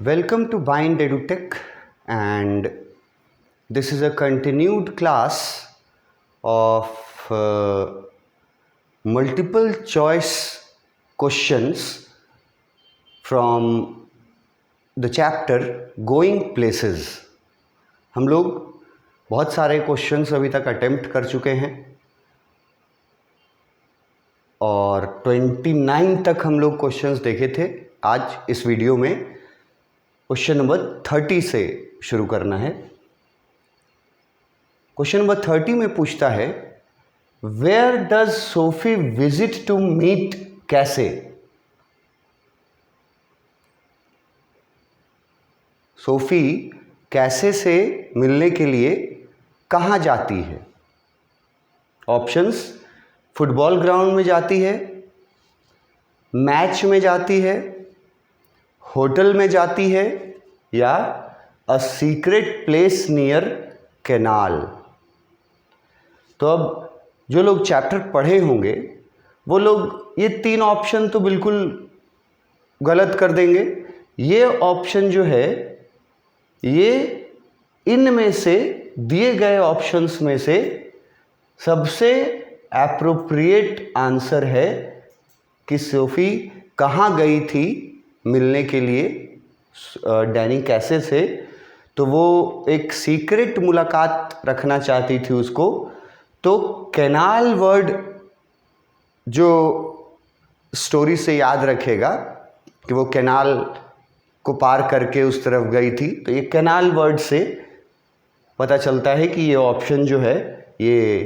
Welcome to Bind EduTech, and this is a continued class of multiple choice questions from the chapter Going Places. हम लोग बहुत सारे questions अभी तक attempt कर चुके हैं और 29 तक हम लोग क्वेश्चंस देखे थे. आज इस वीडियो में क्वेश्चन नंबर 30 से शुरू करना है. क्वेश्चन नंबर 30 में पूछता है, where does Sophie visit to meet Cassie. Sophie Cassie से मिलने के लिए कहाँ जाती है. ऑप्शंस: फुटबॉल ग्राउंड में जाती है, मैच में जाती है, होटल में जाती है, या a secret place near canal. तो अब जो लोग चैप्टर पढ़े होंगे वो लोग ये तीन ऑप्शन तो बिल्कुल गलत कर देंगे. ये ऑप्शन जो है ये इनमें से दिए गए ऑप्शंस में से सबसे एप्रोप्रिएट आंसर है कि सोफी कहाँ गई थी मिलने के लिए डैनी कैसे से. तो वो एक सीक्रेट मुलाकात रखना चाहती थी उसको. तो कैनाल वर्ड जो स्टोरी से याद रखेगा कि वो कैनाल को पार करके उस तरफ गई थी, तो ये कैनाल वर्ड से पता चलता है कि ये ऑप्शन जो है ये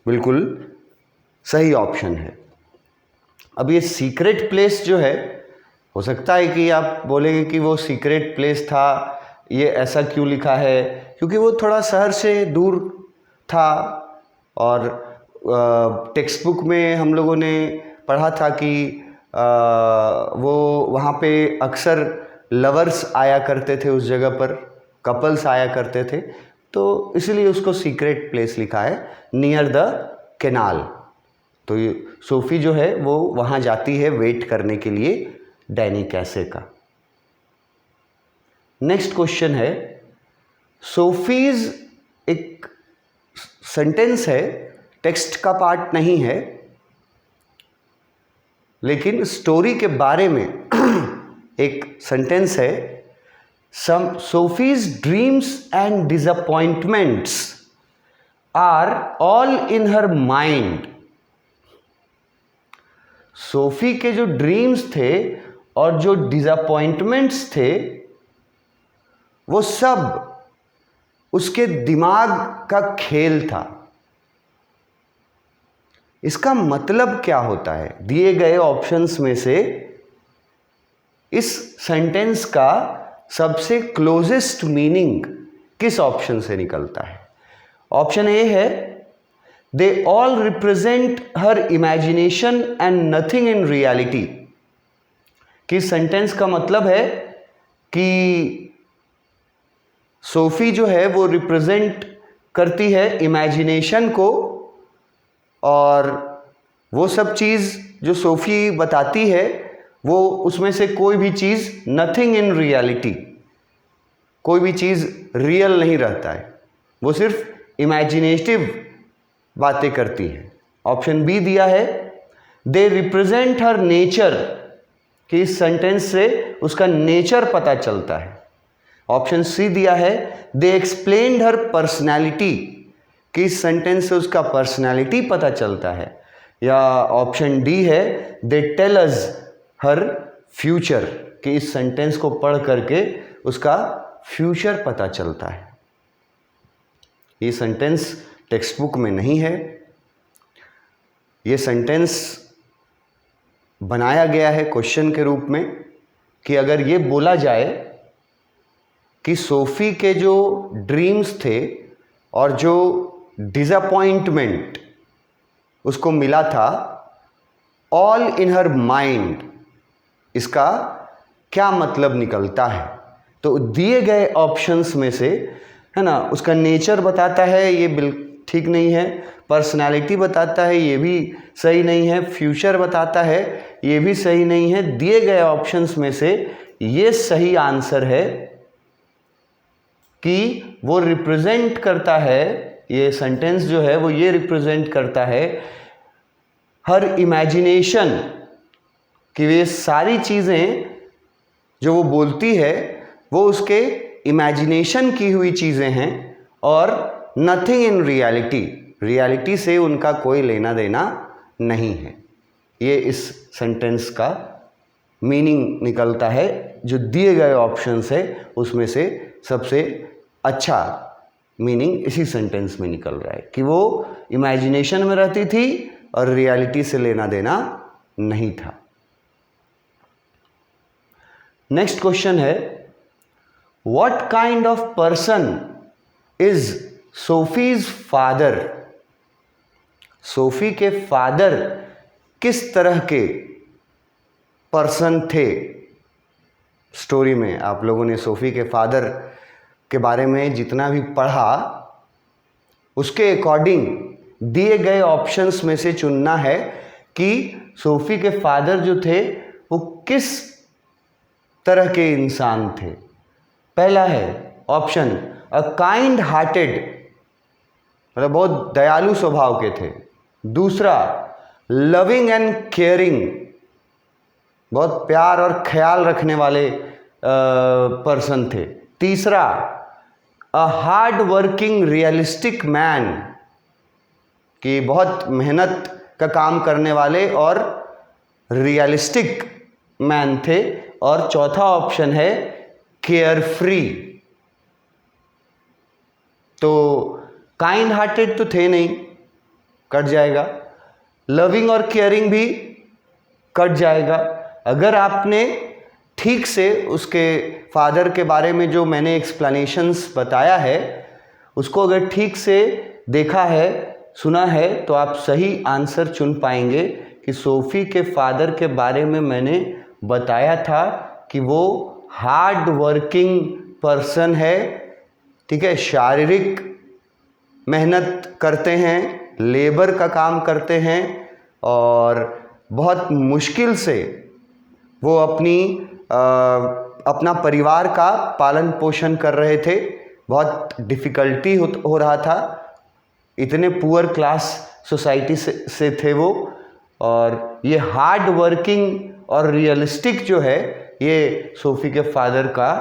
बिल्कुल सही ऑप्शन है. अब ये सीक्रेट प्लेस जो है, हो सकता है कि आप बोलेंगे कि वो सीक्रेट प्लेस था, ये ऐसा क्यों लिखा है, क्योंकि वो थोड़ा शहर से दूर था. और टेक्स्ट बुक में हम लोगों ने पढ़ा था कि वो वहाँ पे अक्सर लवर्स आया करते थे, उस जगह पर कपल्स आया करते थे, तो इसलिए उसको सीक्रेट प्लेस लिखा है नियर द कैनाल. तो ये सोफ़ी जो है वो वहाँ जाती है वेट करने के लिए डैनी कैसे का. नेक्स्ट क्वेश्चन है, सोफीज एक सेंटेंस है, टेक्स्ट का पार्ट नहीं है, लेकिन स्टोरी के बारे में एक सेंटेंस है. Some Sophie's dreams and disappointments are all in her mind. Sophie के जो ड्रीम्स थे और जो डिसअपॉइंटमेंट्स थे वो सब उसके दिमाग का खेल था. इसका मतलब क्या होता है? दिए गए ऑप्शंस में से इस सेंटेंस का सबसे क्लोजेस्ट मीनिंग किस ऑप्शन से निकलता है? ऑप्शन ए है, they all represent her imagination and nothing in reality. कि सेंटेंस का मतलब है कि सोफी जो है वो रिप्रेजेंट करती है इमेजिनेशन को, और वो सब चीज़ जो सोफी बताती है वो उसमें से कोई भी चीज़ नथिंग इन रियलिटी, कोई भी चीज़ रियल नहीं रहता है, वो सिर्फ इमेजिनेटिव बातें करती है. ऑप्शन बी दिया है, दे रिप्रेजेंट हर नेचर, कि इस सेंटेंस से उसका नेचर पता चलता है. ऑप्शन सी दिया है, दे एक्सप्लेन्ड हर पर्सनैलिटी, कि इस सेंटेंस से उसका पर्सनैलिटी पता चलता है. या ऑप्शन डी है, they tell us her future, कि इस सेंटेंस को पढ़ करके उसका फ्यूचर पता चलता है. ये सेंटेंस टेक्स्ट बुक में नहीं है, ये सेंटेंस बनाया गया है क्वेश्चन के रूप में कि अगर ये बोला जाए कि सोफी के जो ड्रीम्स थे और जो डिसअपॉइंटमेंट उसको मिला था ऑल इन हर माइंड, इसका क्या मतलब निकलता है. तो दिए गए ऑप्शंस में से है ना, उसका नेचर बताता है ये बिल्कुल ठीक नहीं है, पर्सनालिटी बताता है ये भी सही नहीं है, फ्यूचर बताता है ये भी सही नहीं है. दिए गए ऑप्शंस में से ये सही आंसर है कि वो रिप्रेजेंट करता है, ये सेंटेंस जो है वो ये रिप्रेजेंट करता है हर इमेजिनेशन कि वे सारी चीज़ें जो वो बोलती है वो उसके इमेजिनेशन की हुई चीज़ें हैं और नथिंग इन रियलिटी, रियलिटी से उनका कोई लेना देना नहीं है। ये इस सेंटेंस का मीनिंग निकलता है, जो दिए गए ऑप्शन है उसमें से सबसे अच्छा मीनिंग इसी सेंटेंस में निकल रहा है कि वो इमेजिनेशन में रहती थी और रियलिटी से लेना देना नहीं था। नेक्स्ट क्वेश्चन है, what kind of person is Sophie's father? Sophie के फादर किस तरह के पर्सन थे? स्टोरी में आप लोगों ने सोफी के फादर के बारे में जितना भी पढ़ा उसके अकॉर्डिंग दिए गए ऑप्शंस में से चुनना है कि सोफी के फादर जो थे वो किस तरह के इंसान थे। पहला है ऑप्शन अ काइंड हार्टेड, मतलब बहुत दयालु स्वभाव के थे। दूसरा लविंग एंड केयरिंग, बहुत प्यार और ख्याल रखने वाले पर्सन थे। तीसरा a hard working realistic man, कि बहुत मेहनत का काम करने वाले और रियलिस्टिक मैन थे। और चौथा ऑप्शन है केयर फ्री। तो काइंड हार्टेड तो थे नहीं, कट जाएगा। लविंग और केयरिंग भी कट जाएगा। अगर आपने ठीक से उसके फादर के बारे में जो मैंने एक्सप्लेनेशंस बताया है उसको अगर ठीक से देखा है, सुना है, तो आप सही आंसर चुन पाएंगे कि सोफी के फादर के बारे में मैंने बताया था कि वो हार्ड वर्किंग पर्सन है, ठीक है, शारीरिक मेहनत करते हैं, लेबर का काम करते हैं और बहुत मुश्किल से वो अपना परिवार का पालन पोषण कर रहे थे। बहुत डिफ़िकल्टी हो रहा था, इतने पुअर क्लास सोसाइटी से थे वो। और ये हार्ड वर्किंग और रियलिस्टिक जो है ये सोफी के फादर का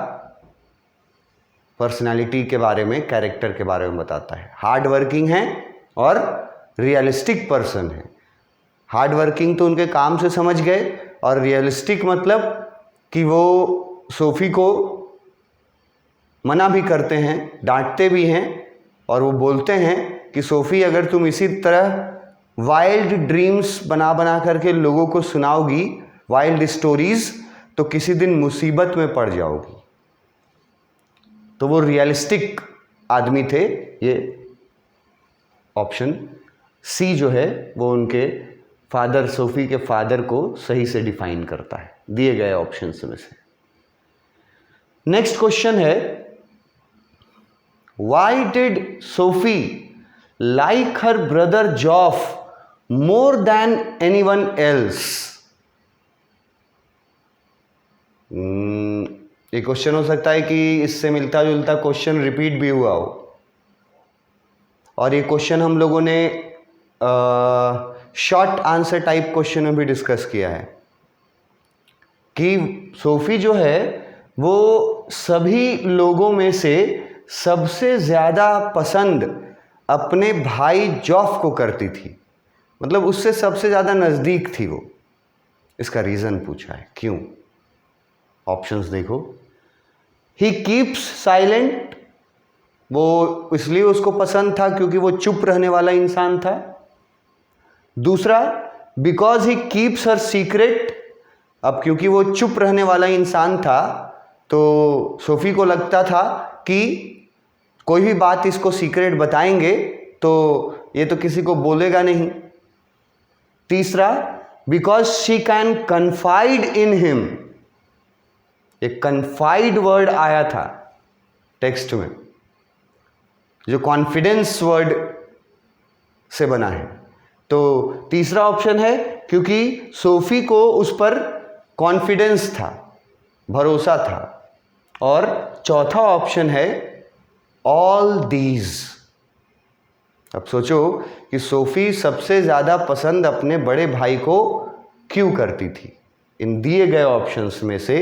पर्सनालिटी के बारे में, कैरेक्टर के बारे में बताता है। हार्ड वर्किंग है और रियलिस्टिक पर्सन है। हार्ड वर्किंग तो उनके काम से समझ गए और रियलिस्टिक मतलब कि वो सोफी को मना भी करते हैं, डांटते भी हैं और वो बोलते हैं कि सोफ़ी अगर तुम इसी तरह वाइल्ड ड्रीम्स बना करके लोगों को सुनाओगी, वाइल्ड स्टोरीज़, तो किसी दिन मुसीबत में पड़ जाओगी। तो वो रियलिस्टिक आदमी थे। ये ऑप्शन सी जो है वो उनके फादर, सोफी के फादर को सही से डिफाइन करता है दिए गए ऑप्शंस में से। नेक्स्ट क्वेश्चन है, why did Sophie like her brother Geoff more than anyone else? ये क्वेश्चन हो सकता है कि इससे मिलता जुलता क्वेश्चन रिपीट भी हुआ हो, और ये क्वेश्चन हम लोगों ने शॉर्ट आंसर टाइप क्वेश्चन में भी डिस्कस किया है कि सोफी जो है वो सभी लोगों में से सबसे ज़्यादा पसंद अपने भाई जॉफ को करती थी, मतलब उससे सबसे ज़्यादा नज़दीक थी वो। इसका रीज़न पूछा है, क्यों? ऑप्शंस देखो। ही कीप्स साइलेंट, वो इसलिए उसको पसंद था क्योंकि वो चुप रहने वाला इंसान था। दूसरा, because he keeps her secret, अब क्योंकि वो चुप रहने वाला इंसान था तो सोफी को लगता था कि कोई भी बात इसको सीक्रेट बताएंगे तो ये तो किसी को बोलेगा नहीं। तीसरा, because she can confide in him, एक कन्फाइड वर्ड आया था टेक्स्ट में जो कॉन्फिडेंस वर्ड से बना है। तो तीसरा ऑप्शन है क्योंकि सोफी को उस पर कॉन्फिडेंस था, भरोसा था। और चौथा ऑप्शन है ऑल दीज। अब सोचो कि सोफी सबसे ज़्यादा पसंद अपने बड़े भाई को क्यों करती थी। इन दिए गए ऑप्शंस में से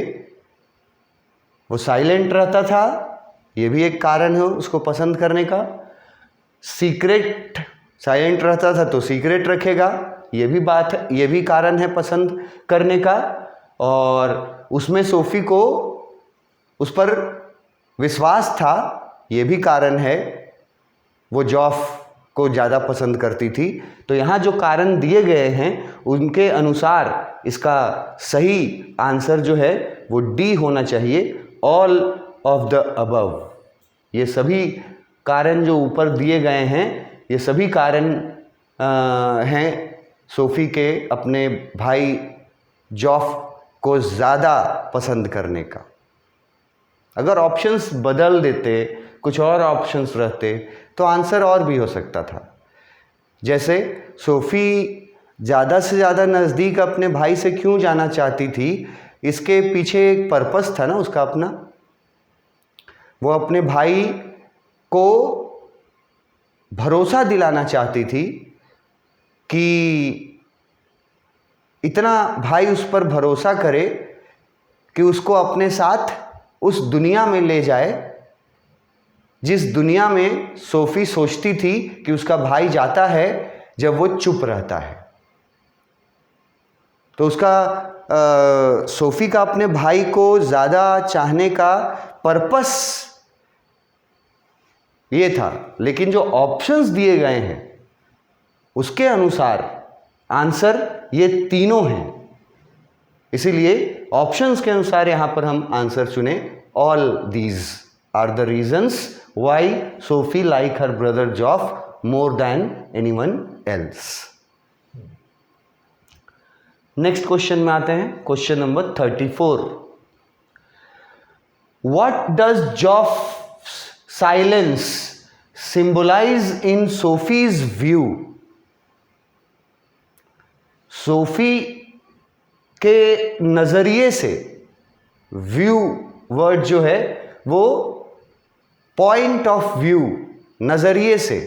वो साइलेंट रहता था, ये भी एक कारण है उसको पसंद करने का। सीक्रेट, साइलेंट रहता था तो सीक्रेट रखेगा, ये भी बात है, ये भी कारण है पसंद करने का। और उसमें सोफी को उस पर विश्वास था, ये भी कारण है, वो जॉफ को ज़्यादा पसंद करती थी। तो यहाँ जो कारण दिए गए हैं उनके अनुसार इसका सही आंसर जो है वो डी होना चाहिए, ऑल ऑफ द अबव। ये सभी कारण जो ऊपर दिए गए हैं ये सभी कारण हैं सोफी के अपने भाई जॉफ को ज़्यादा पसंद करने का। अगर ऑप्शंस बदल देते, कुछ और ऑप्शंस रहते तो आंसर और भी हो सकता था। जैसे सोफी ज़्यादा से ज़्यादा नज़दीक अपने भाई से क्यों जाना चाहती थी, इसके पीछे एक पर्पस था ना उसका अपना। वो अपने भाई को भरोसा दिलाना चाहती थी कि इतना भाई उस पर भरोसा करे कि उसको अपने साथ उस दुनिया में ले जाए जिस दुनिया में सोफी सोचती थी कि उसका भाई जाता है जब वो चुप रहता है। तो उसका सोफी का अपने भाई को ज़्यादा चाहने का पर्पस ये था। लेकिन जो ऑप्शंस दिए गए हैं उसके अनुसार आंसर ये तीनों हैं, इसीलिए ऑप्शंस के अनुसार यहाँ पर हम आंसर चुने। All these are the reasons why Sophie like her brother Geoff more than anyone else. Next question में आते हैं, question number 34। What does Geoff silence symbolise in Sophie's view? Sophie के नजरिए से, व्यू वर्ड जो है वो पॉइंट ऑफ व्यू, नजरिए से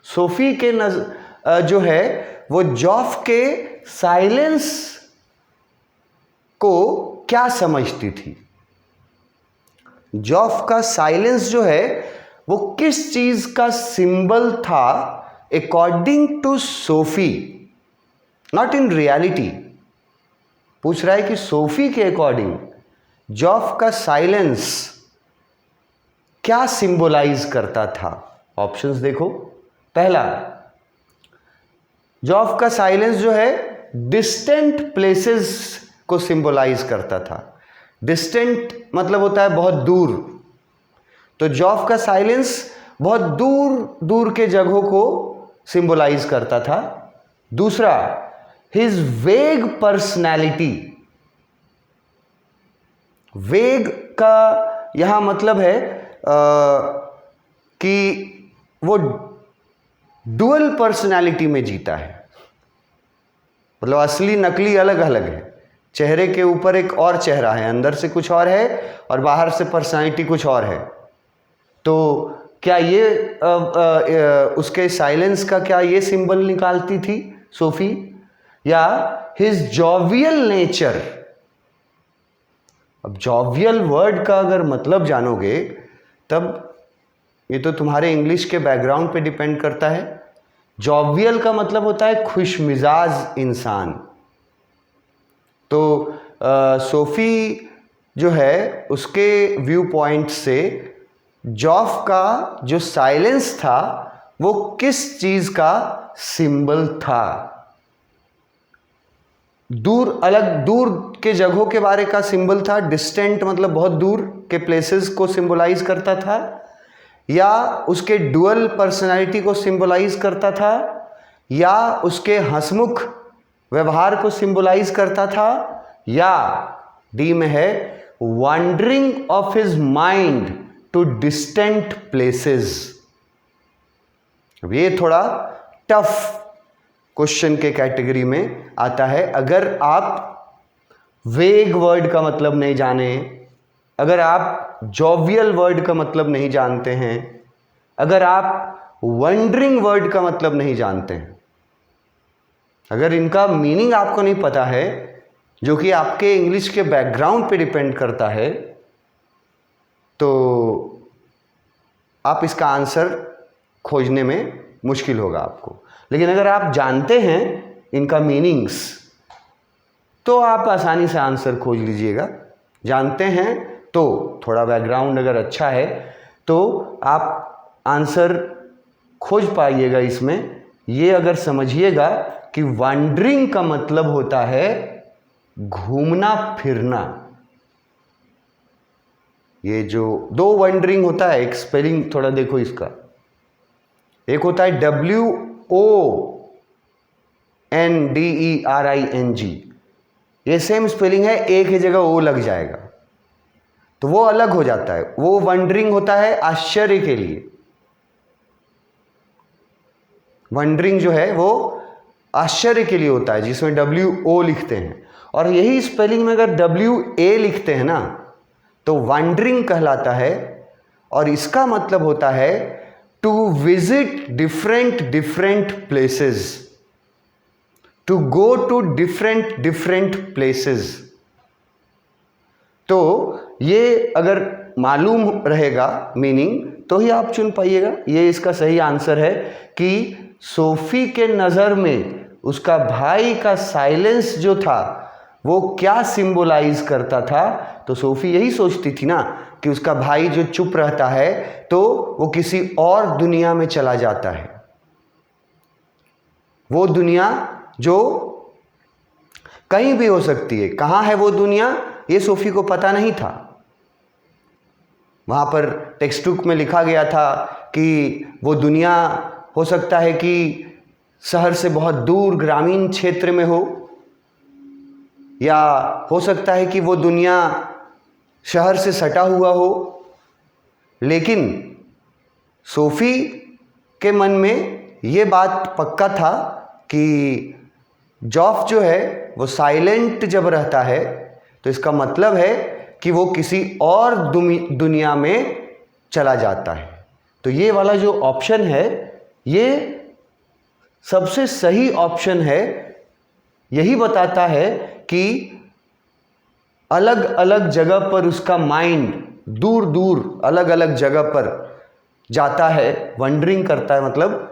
सोफी के जो है वो जॉफ के साइलेंस को क्या समझती थी। जॉफ का साइलेंस जो है वो किस चीज का सिंबल था according to Sophie, not in reality. पूछ रहा है कि सोफी के अकॉर्डिंग जॉफ का साइलेंस क्या सिंबलाइज करता था। ऑप्शंस देखो। पहला, जॉफ का साइलेंस जो है डिस्टेंट प्लेसेस को सिंबलाइज करता था। डिस्टेंट मतलब होता है बहुत दूर, तो जॉफ का साइलेंस बहुत दूर दूर के जगहों को सिंबलाइज करता था। दूसरा, हिज वेग पर्सनैलिटी। वेग का यहां मतलब है कि वो डुअल पर्सनैलिटी में जीता है, मतलब असली नकली अलग अलग है। चेहरे के ऊपर एक और चेहरा है, अंदर से कुछ और है और बाहर से पर्सनैलिटी कुछ और है। तो क्या ये उसके साइलेंस का क्या ये सिंबल निकालती थी सोफी, या हिज जॉवियल नेचर। अब जॉवियल वर्ड का अगर मतलब जानोगे तब ये तो तुम्हारे इंग्लिश के बैकग्राउंड पे डिपेंड करता है। जॉवियल का मतलब होता है खुशमिजाज इंसान। तो सोफी जो है उसके व्यू पॉइंट से जॉफ का जो साइलेंस था वो किस चीज का सिंबल था। दूर, अलग दूर के जगहों के बारे का सिंबल था। डिस्टेंट मतलब बहुत दूर के प्लेसेस को सिंबलाइज करता था, या उसके डुअल पर्सनालिटी को सिंबलाइज करता था, या उसके हंसमुख व्यवहार को सिंबलाइज करता था, या डी में है wandering of his mind to distant places. अब ये थोड़ा टफ क्वेश्चन के कैटेगरी में आता है। अगर आप वेग वर्ड का मतलब नहीं जाने अगर आप जॉवियल वर्ड का मतलब नहीं जानते हैं, अगर आप वंडरिंग वर्ड का मतलब नहीं जानते हैं, अगर इनका मीनिंग आपको नहीं पता है, जो कि आपके इंग्लिश के बैकग्राउंड पे डिपेंड करता है, तो आप इसका आंसर खोजने में मुश्किल होगा आपको। लेकिन अगर आप जानते हैं इनका मीनिंग्स, तो आप आसानी से आंसर खोज लीजिएगा। जानते हैं तो थोड़ा बैकग्राउंड अगर अच्छा है तो आप आंसर खोज पाइएगा इसमें। ये अगर समझिएगा कि वंडरिंग का मतलब होता है घूमना फिरना। ये जो दो वंडरिंग होता है, एक स्पेलिंग थोड़ा देखो इसका, एक होता है WONDERING, ये सेम स्पेलिंग है, एक ही जगह ओ लग जाएगा तो वो अलग हो जाता है। वो वंडरिंग होता है आश्चर्य के लिए। वंडरिंग जो है वो आश्चर्य के लिए होता है, जिसमें WO लिखते हैं। और यही स्पेलिंग में अगर WA लिखते हैं ना तो वंडरिंग कहलाता है। और इसका मतलब होता है to visit different places, to go to different places. तो ये अगर मालूम रहेगा मीनिंग तो ही आप चुन पाइएगा। ये इसका सही आंसर है कि सोफी के नज़र में उसका भाई का साइलेंस जो था वो क्या सिंबलाइज करता था। तो सोफी यही सोचती थी ना कि उसका भाई जो चुप रहता है तो वो किसी और दुनिया में चला जाता है, वो दुनिया जो कहीं भी हो सकती है। कहाँ है वो दुनिया ये सोफी को पता नहीं था। वहाँ पर टेक्स्ट बुक में लिखा गया था कि वो दुनिया हो सकता है कि शहर से बहुत दूर ग्रामीण क्षेत्र में हो, या हो सकता है कि वो दुनिया शहर से सटा हुआ हो। लेकिन सोफी के मन में ये बात पक्का था कि जॉफ जो है वो साइलेंट जब रहता है तो इसका मतलब है कि वो किसी और दुनिया में चला जाता है। तो ये वाला जो ऑप्शन है ये सबसे सही ऑप्शन है। यही बताता है कि अलग अलग जगह पर उसका माइंड दूर दूर अलग अलग जगह पर जाता है, वंडरिंग करता है, मतलब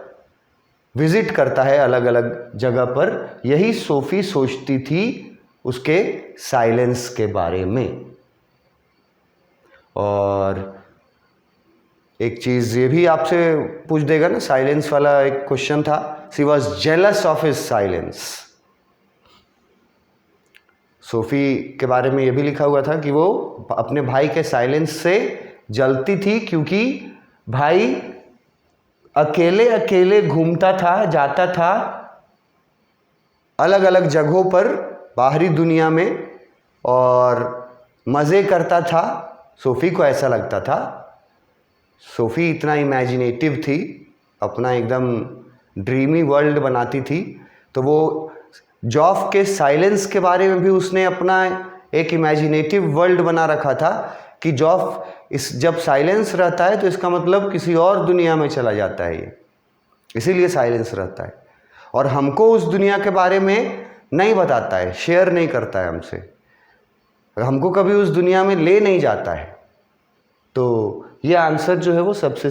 विजिट करता है अलग अलग जगह पर। यही सोफी सोचती थी उसके साइलेंस के बारे में। और एक चीज़ ये भी आपसे पूछ देगा ना, साइलेंस वाला एक क्वेश्चन था, she was jealous of his silence. Sophie के बारे में ये भी लिखा हुआ था कि वो अपने भाई के साइलेंस से जलती थी, क्योंकि भाई अकेले अकेले घूमता था, जाता था अलग अलग जगहों पर बाहरी दुनिया में और मज़े करता था। सोफ़ी को ऐसा लगता था, सोफ़ी इतना इमेजिनेटिव थी, अपना एकदम ड्रीमी वर्ल्ड बनाती थी। तो वो जॉफ के साइलेंस के बारे में भी उसने अपना एक इमेजिनेटिव वर्ल्ड बना रखा था कि जॉफ जब साइलेंस रहता है तो इसका मतलब किसी और दुनिया में चला जाता है, ये इसीलिए साइलेंस रहता है। और हमको उस दुनिया के बारे में नहीं बताता है, शेयर नहीं करता है हमसे, हमको कभी उस दुनिया में ले नहीं जाता है। तो ये आंसर जो है वो सबसे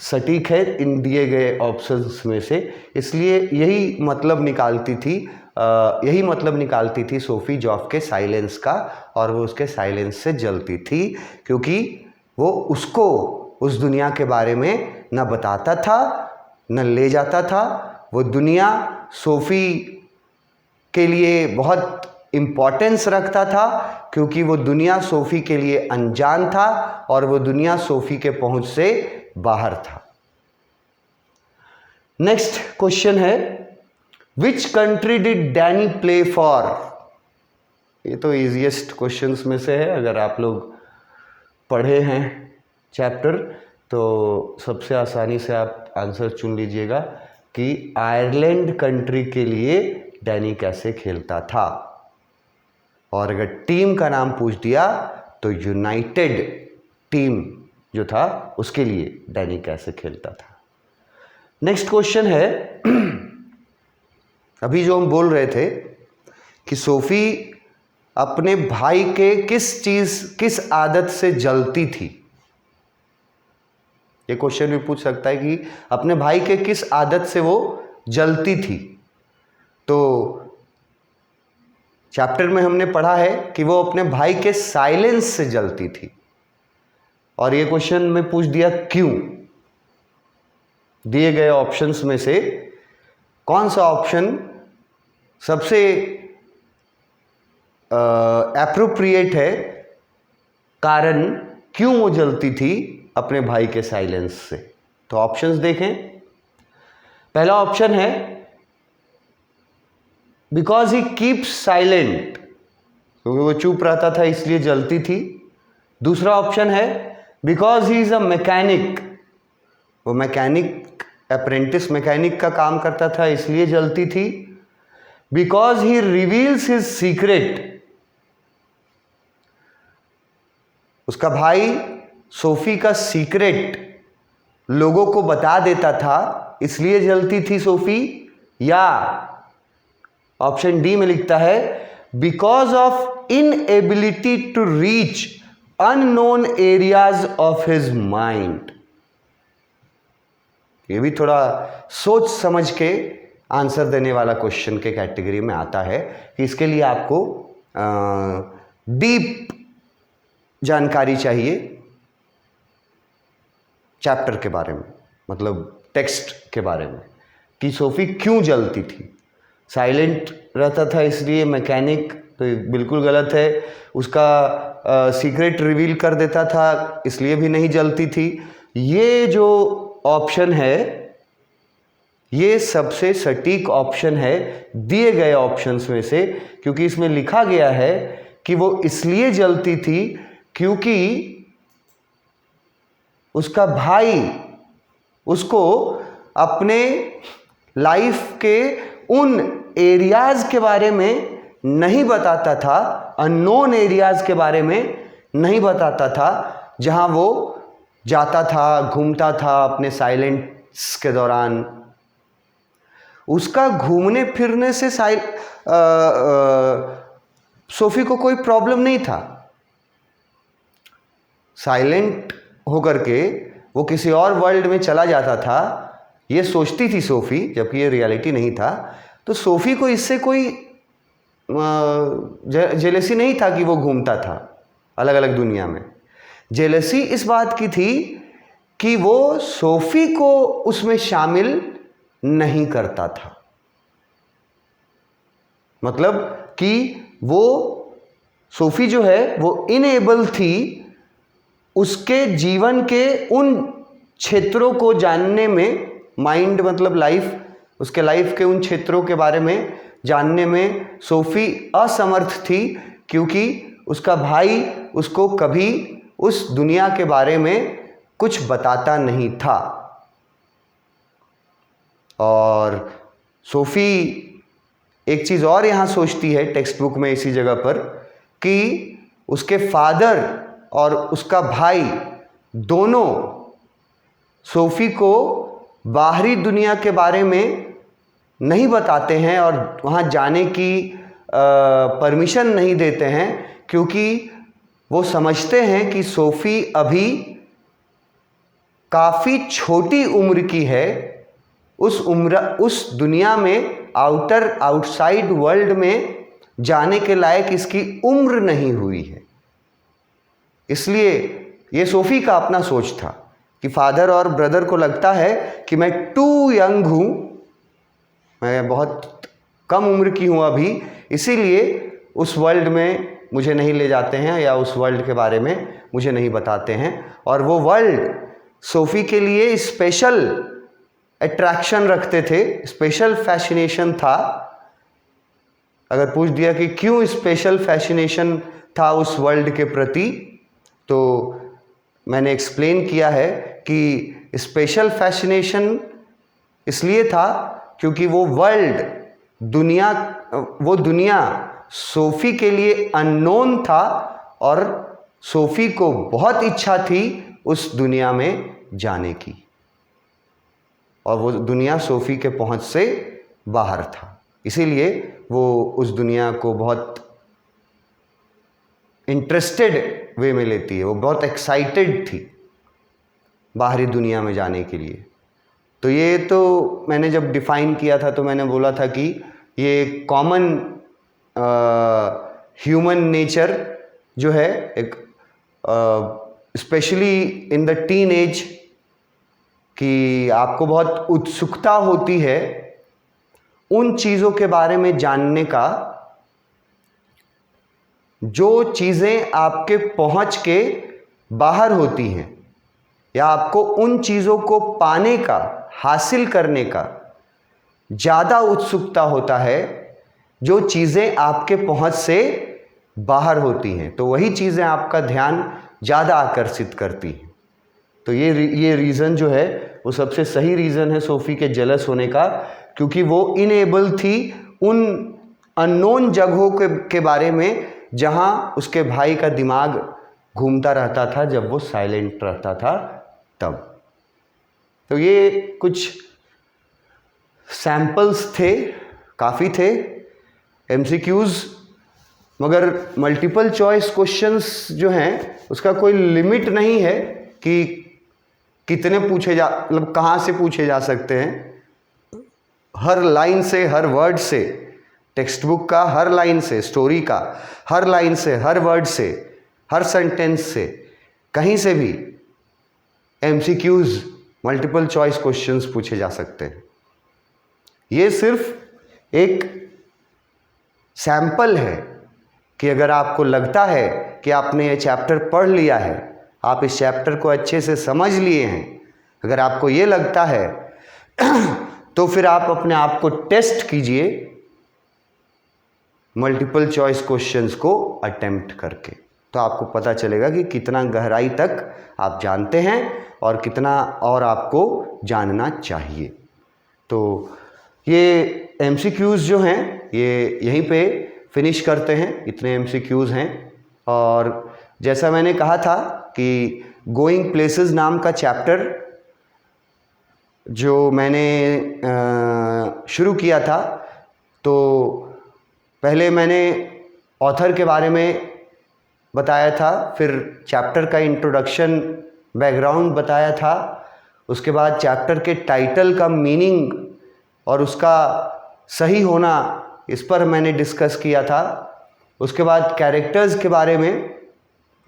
सटीक है इन दिए गए ऑप्शंस में से। इसलिए यही मतलब निकालती थी सोफ़ी जॉफ के साइलेंस का, और वो उसके साइलेंस से जलती थी क्योंकि वो उसको उस दुनिया के बारे में न बताता था न ले जाता था। वो दुनिया सोफ़ी के लिए बहुत इम्पोर्टेंस रखता था क्योंकि वो दुनिया सोफ़ी के लिए अनजान था और वो दुनिया सोफ़ी के पहुंच से बाहर था। नेक्स्ट क्वेश्चन है, which country did Danny play for? ये तो इजीएस्ट क्वेश्चंस में से है। अगर आप लोग पढ़े हैं चैप्टर तो सबसे आसानी से आप आंसर चुन लीजिएगा कि आयरलैंड कंट्री के लिए डैनी कैसे खेलता था। और अगर टीम का नाम पूछ दिया तो यूनाइटेड टीम जो था उसके लिए डैनी कैसे खेलता था। नेक्स्ट क्वेश्चन है, अभी जो हम बोल रहे थे कि सोफी अपने भाई के किस आदत से जलती थी। ये क्वेश्चन भी पूछ सकता है कि अपने भाई के किस आदत से वो जलती थी। तो चैप्टर में हमने पढ़ा है कि वो अपने भाई के साइलेंस से जलती थी, और ये क्वेश्चन में पूछ दिया क्यों। दिए गए ऑप्शंस में से कौन सा ऑप्शन सबसे एप्रोप्रिएट है, कारण क्यों वो जलती थी अपने भाई के साइलेंस से। तो ऑप्शंस देखें। पहला ऑप्शन है बिकॉज ही कीप्स साइलेंट, क्योंकि वो चुप रहता था इसलिए जलती थी। दूसरा ऑप्शन है because he is a mechanic, वो मैकेनिक अप्रेंटिस मैकेनिक का काम करता था इसलिए जलती थी। Because he reveals his secret, उसका भाई सोफी का सीक्रेट लोगों को बता देता था इसलिए जलती थी सोफी। या ऑप्शन डी में लिखता है because of inability to reach unknown areas of his mind. ये भी थोड़ा सोच समझ के आंसर देने वाला क्वेश्चन के कैटेगरी में आता है कि इसके लिए आपको डीप जानकारी चाहिए चैप्टर के बारे में, मतलब टेक्स्ट के बारे में, कि सोफी क्यों जलती थी। साइलेंट रहता था इसलिए मैकेनिक, तो बिल्कुल गलत है। उसका सीक्रेट रिवील कर देता था इसलिए भी नहीं जलती थी। ये जो ऑप्शन है ये सबसे सटीक ऑप्शन है दिए गए ऑप्शंस में से, क्योंकि इसमें लिखा गया है कि वो इसलिए जलती थी क्योंकि उसका भाई उसको अपने लाइफ के उन एरियाज के बारे में नहीं बताता था, अननोन एरियाज के बारे में नहीं बताता था, जहां वो जाता था, घूमता था अपने साइलेंस के दौरान। उसका घूमने फिरने से सोफी को कोई प्रॉब्लम नहीं था। साइलेंट होकर के वो किसी और वर्ल्ड में चला जाता था, ये सोचती थी सोफी, जबकि ये रियलिटी नहीं था। तो सोफी को इससे कोई जेलसी नहीं था कि वो घूमता था अलग अलग दुनिया में। जेलसी इस बात की थी कि वो सोफी को उसमें शामिल नहीं करता था, मतलब कि वो सोफी जो है वो इनेबल थी उसके जीवन के उन क्षेत्रों को जानने में, माइंड मतलब लाइफ, उसके लाइफ के उन क्षेत्रों के बारे में जानने में सोफी असमर्थ थी, क्योंकि उसका भाई उसको कभी उस दुनिया के बारे में कुछ बताता नहीं था। और सोफी एक चीज़ और यहाँ सोचती है टेक्स्ट बुक में इसी जगह पर, कि उसके फादर और उसका भाई दोनों सोफी को बाहरी दुनिया के बारे में नहीं बताते हैं और वहाँ जाने की परमिशन नहीं देते हैं, क्योंकि वो समझते हैं कि सोफी अभी काफ़ी छोटी उम्र की है, उस दुनिया में आउटसाइड वर्ल्ड में जाने के लायक इसकी उम्र नहीं हुई है। इसलिए ये सोफी का अपना सोच था कि फादर और ब्रदर को लगता है कि मैं टू यंग हूँ, मैं बहुत कम उम्र की हूँ अभी, इसीलिए उस वर्ल्ड में मुझे नहीं ले जाते हैं या उस वर्ल्ड के बारे में मुझे नहीं बताते हैं। और वो वर्ल्ड सोफी के लिए स्पेशल अट्रैक्शन रखते थे, स्पेशल फैसिनेशन था। अगर पूछ दिया कि क्यों स्पेशल फैसिनेशन था उस वर्ल्ड के प्रति, तो मैंने एक्सप्लेन किया है कि स्पेशल फैसिनेशन इसलिए था क्योंकि वो दुनिया सोफी के लिए अननोन था और सोफ़ी को बहुत इच्छा थी उस दुनिया में जाने की, और वो दुनिया सोफ़ी के पहुंच से बाहर था, इसीलिए वो उस दुनिया को बहुत इंटरेस्टेड वे में लेती है। वो बहुत एक्साइटेड थी बाहरी दुनिया में जाने के लिए। तो ये तो मैंने जब डिफ़ाइन किया था तो मैंने बोला था कि ये कॉमन ह्यूमन नेचर जो है, एक specially in the teen age, कि आपको बहुत उत्सुकता होती है उन चीज़ों के बारे में जानने का जो चीज़ें आपके पहुंच के बाहर होती हैं, या आपको उन चीज़ों को पाने का, हासिल करने का ज़्यादा उत्सुकता होता है जो चीज़ें आपके पहुंच से बाहर होती हैं। तो वही चीज़ें आपका ध्यान ज़्यादा आकर्षित करती हैं। तो ये रीज़न जो है वो सबसे सही रीज़न है सोफ़ी के जेलस होने का, क्योंकि वो इनेबल थी उन अननोन जगहों के बारे में जहाँ उसके भाई का दिमाग घूमता रहता था जब वो साइलेंट रहता था तब। तो ये कुछ सैम्पल्स थे, काफ़ी थे एमसीक्यूज़, मगर मल्टीपल चॉइस क्वेश्चंस जो हैं उसका कोई लिमिट नहीं है कि कितने मतलब कहाँ से पूछे जा सकते हैं। हर लाइन से, हर वर्ड से, टेक्स्ट बुक का हर लाइन से, स्टोरी का हर लाइन से, हर वर्ड से, हर सेंटेंस से, कहीं से भी एमसीक्यूज़, मल्टीपल चॉइस क्वेश्चंस पूछे जा सकते हैं। ये सिर्फ एक सैंपल है कि अगर आपको लगता है कि आपने ये चैप्टर पढ़ लिया है, आप इस चैप्टर को अच्छे से समझ लिए हैं, अगर आपको ये लगता है तो फिर आप अपने आप को टेस्ट कीजिए मल्टीपल चॉइस क्वेश्चंस को अटेम्प्ट करके। तो आपको पता चलेगा कि कितना गहराई तक आप जानते हैं और कितना और आपको जानना चाहिए। तो ये एमसीक्यूज़ जो हैं ये यहीं पे फिनिश करते हैं, इतने एमसीक्यूज़ हैं। और जैसा मैंने कहा था कि गोइंग प्लेसेस नाम का चैप्टर जो मैंने शुरू किया था, तो पहले मैंने ऑथर के बारे में बताया था, फिर चैप्टर का इंट्रोडक्शन, बैकग्राउंड बताया था, उसके बाद चैप्टर के टाइटल का मीनिंग और उसका सही होना, इस पर मैंने डिस्कस किया था। उसके बाद कैरेक्टर्स के बारे में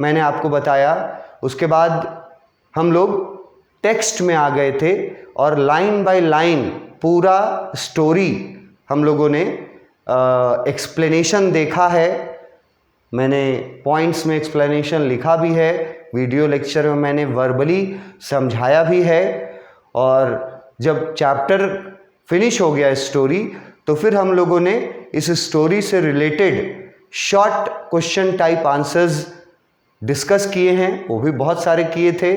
मैंने आपको बताया। उसके बाद हम लोग टेक्स्ट में आ गए थे और लाइन बाय लाइन पूरा स्टोरी हम लोगों ने एक्सप्लेनेशन देखा है। मैंने पॉइंट्स में एक्सप्लेनेशन लिखा भी है, वीडियो लेक्चर में मैंने वर्बली समझाया भी है। और जब चैप्टर फिनिश हो गया स्टोरी, तो फिर हम लोगों ने इस स्टोरी से related short question type answers discuss किए हैं, वो भी बहुत सारे किए थे।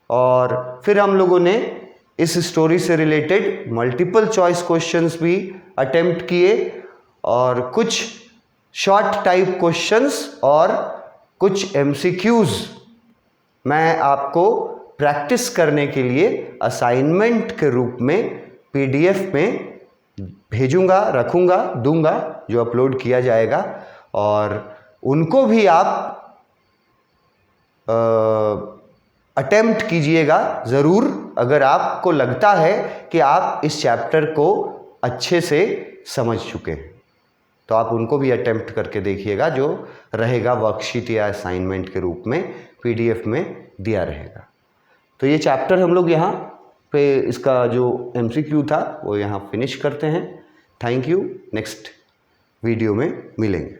और फिर हम लोगों ने इस स्टोरी से रिलेटेड मल्टीपल चॉइस क्वेश्चंस भी अटेम्प्ट किए, और कुछ शॉर्ट टाइप क्वेश्चंस और कुछ एमसीक्यूज़ मैं आपको प्रैक्टिस करने के लिए असाइनमेंट के रूप में पीडीएफ में भेजूंगा, रखूंगा, दूंगा, जो अपलोड किया जाएगा। और उनको भी आप अटेम्प्ट कीजिएगा ज़रूर, अगर आपको लगता है कि आप इस चैप्टर को अच्छे से समझ चुके हैं, तो आप उनको भी अटेम्प्ट करके देखिएगा, जो रहेगा वर्कशीट या असाइनमेंट के रूप में पीडीएफ में दिया रहेगा। तो ये चैप्टर हम लोग यहाँ पे इसका जो एमसीक्यू था वो यहाँ फिनिश करते हैं। थैंक यू, नेक्स्ट वीडियो में मिलेंगे।